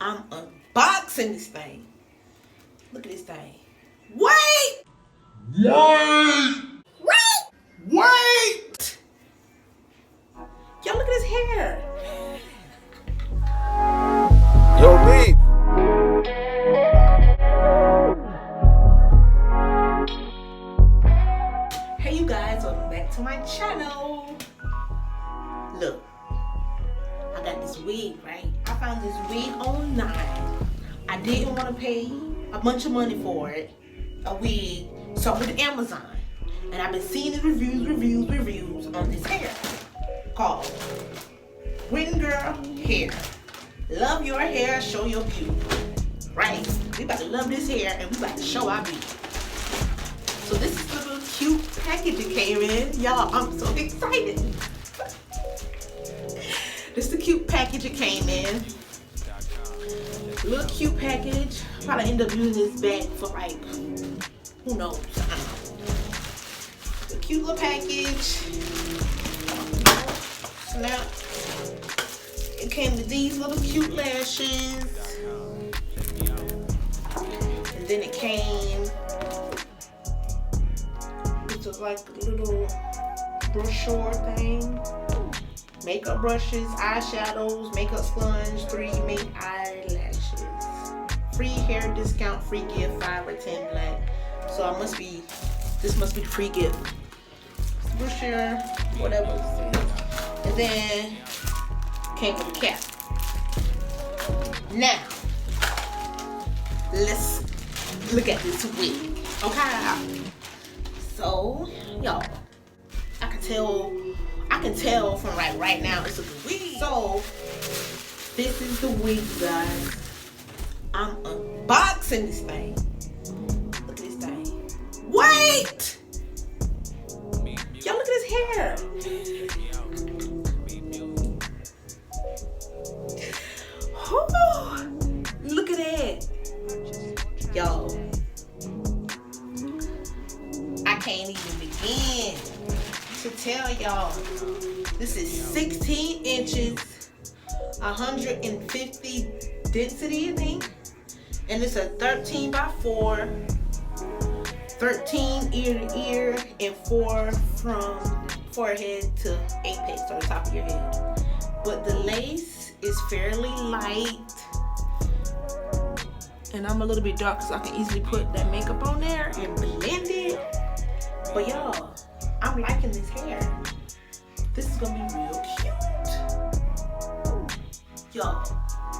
I'm unboxing this thing. Look at this thing. Wait! Wait! Y'all look at his hair. Yo, babe. Hey you guys, welcome back to my channel. Look, I got this wig, right? I found this wig online. I didn't want to pay a bunch of money for it. A wig, so I went to Amazon. And I've been seeing the reviews on this hair called WinGirl hair. Love your hair, show your beauty. Right? We about to love this hair and we about to show our beauty. So this is the little cute package it came in. Y'all, I'm so excited. This is the cute package it came in. Little cute package. Probably end up using this bag for like, who knows? I don't know. The cute little package. Snap. It came with these little cute lashes. And then it came with like a little brochure thing. Makeup brushes, eyeshadows, makeup sponge, 3 mink eyelashes. Free hair discount, free gift, 5 or 10 black. So this must be free gift. Brochure, whatever. And then came with a cap. Now, let's look at this wig. Okay. So, y'all, I can tell from right now it's a good wig. So, this is the wig, guys. I'm unboxing this thing. Look at this thing. Wait! Y'all look at his hair. Oh, look at that. Y'all, I can't even begin to tell y'all. This is 16 inches, 150 density, I think. And it's a 13 by 4, 13 ear to ear, and 4 from forehead to apex, or the top of your head. But the lace is fairly light. And I'm a little bit dark, so I can easily put that makeup on there and blend it. But y'all, I'm liking this hair. This is gonna be real cute. Y'all,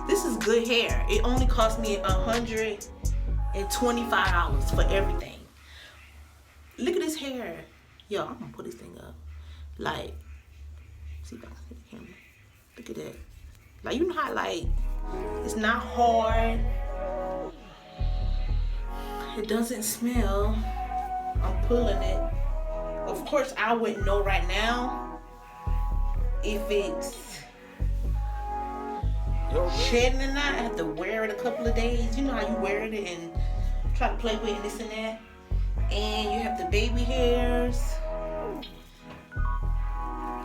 this is good hair. It only cost me $125 for everything. Look at this hair. Yo, I'm gonna put this thing up. Like, see if I can see the camera. Look at that. Like, you know how, like, it's not hard. It doesn't smell. I'm pulling it. Of course, I wouldn't know right now if it's shedding or not. I have to wear it a couple of days. You know how you wear it and try to play with it, this and that. And you have the baby hairs.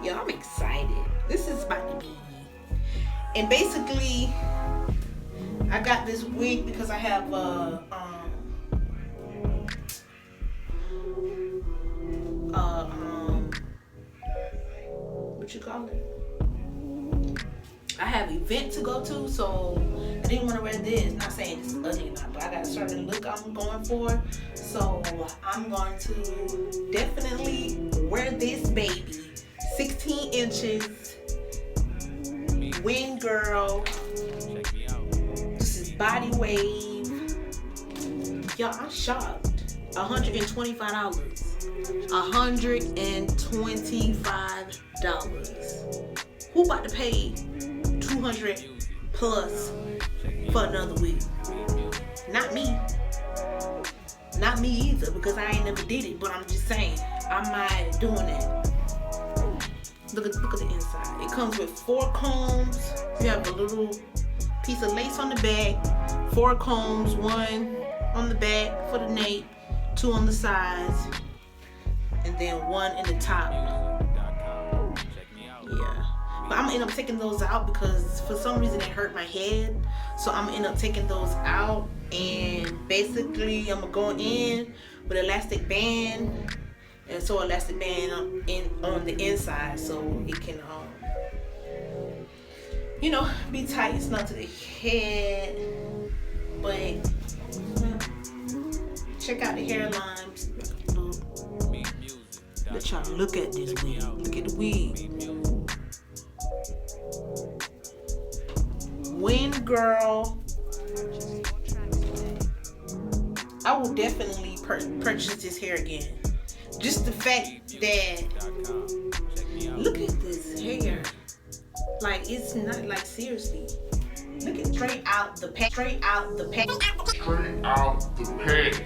Yo, I'm excited. This is about to be. And basically, I got this wig because I have what you call it? I have an event to go to, so I didn't want to wear this. Not saying it's ugly or not, but I got a certain look I'm going for. So I'm going to definitely wear this baby. 16 inches. WinGirl. This is body wave. Y'all, I'm shocked. $125. $125. Who about to pay $200 plus for another wig? Not me. Not me either, because I ain't never did it. But I'm just saying, I might doing that. Look at the inside. It comes with 4 combs. You have a little piece of lace on the back, 4 combs, 1 on the back for the nape, 2 on the sides, and then 1 in the top. Yeah. But I'm gonna end up taking those out because for some reason it hurt my head. So I'm gonna end up taking those out, and basically I'm gonna go in with elastic band, and so elastic band on the inside so it can be tight. It's not to the head, but check out the hairline. Let y'all look at this wig. Look at the wig. WinGirl. I will definitely purchase this hair again. Just the fact that, look at this hair. Like, it's not, like, seriously. Look at straight out the pack. Straight out the pack. Straight out the pack.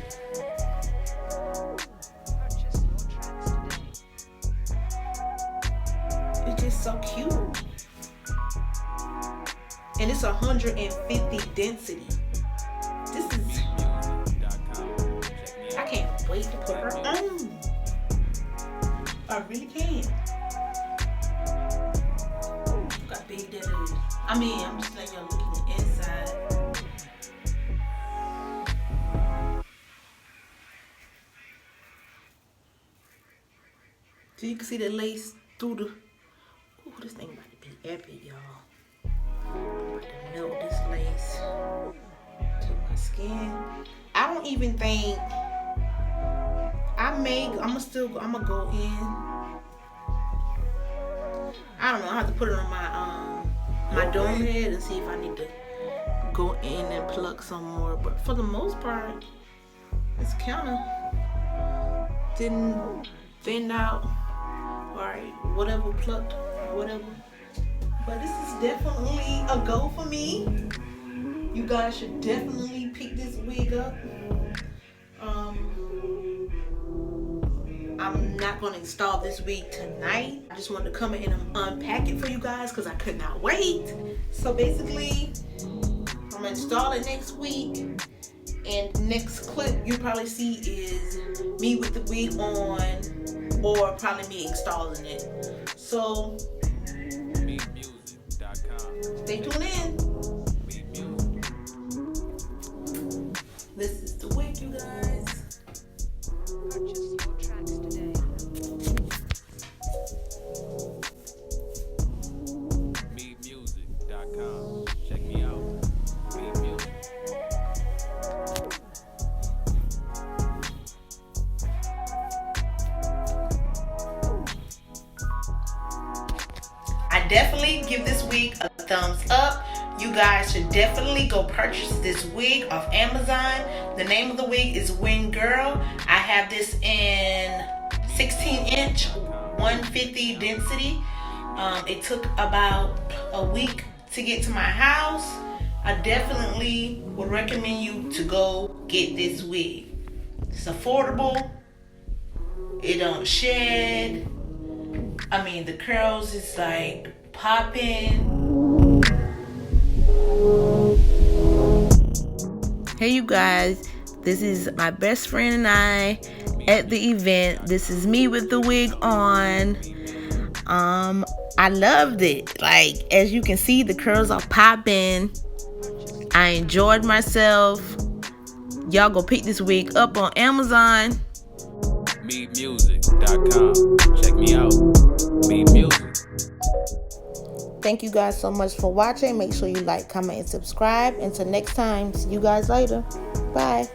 It's just so cute. And it's 150 density. This is, I can't wait to put her on. I really can. Look how big that is. I mean, I'm just letting y'all look at the inside. So you can see the lace through the, ooh, this thing about to be epic, y'all. I'm about to melt this lace to my skin. I don't even think, I'm gonna go in. I don't know, I have to put it on my dome head and see if I need to go in and pluck some more. But for the most part, it's kind of didn't thin out. Alright, whatever, plucked, whatever. But this is definitely a go for me. You guys should definitely pick this wig up. I'm not going to install this wig tonight. I just wanted to come in and unpack it for you guys because I could not wait. So basically, I'm going to install it next week. And the next clip you'll probably see is me with the wig on, or probably me installing it. So stay tuned in. This is the wig, you guys. Purchase your tracks today. WinGirl.com. Check me out. Weed Music. I definitely give this wig a thumbs up. You guys should definitely go purchase this wig off Amazon. The name of the wig is WinGirl. I have this in 16-inch, 150 density. It took about a week to get to my house. I definitely would recommend you to go get this wig. It's affordable. It don't shed. I mean, the curls is like popping. Hey you guys, this is my best friend and I at the event. This is me with the wig on. I loved it. Like, as you can see, the curls are popping. I enjoyed myself. Y'all go pick this wig up on Amazon. WinGirl.com. Check me out. Weed Music. Thank you guys so much for watching. Make sure you like, comment, and subscribe. Until next time, see you guys later. Bye.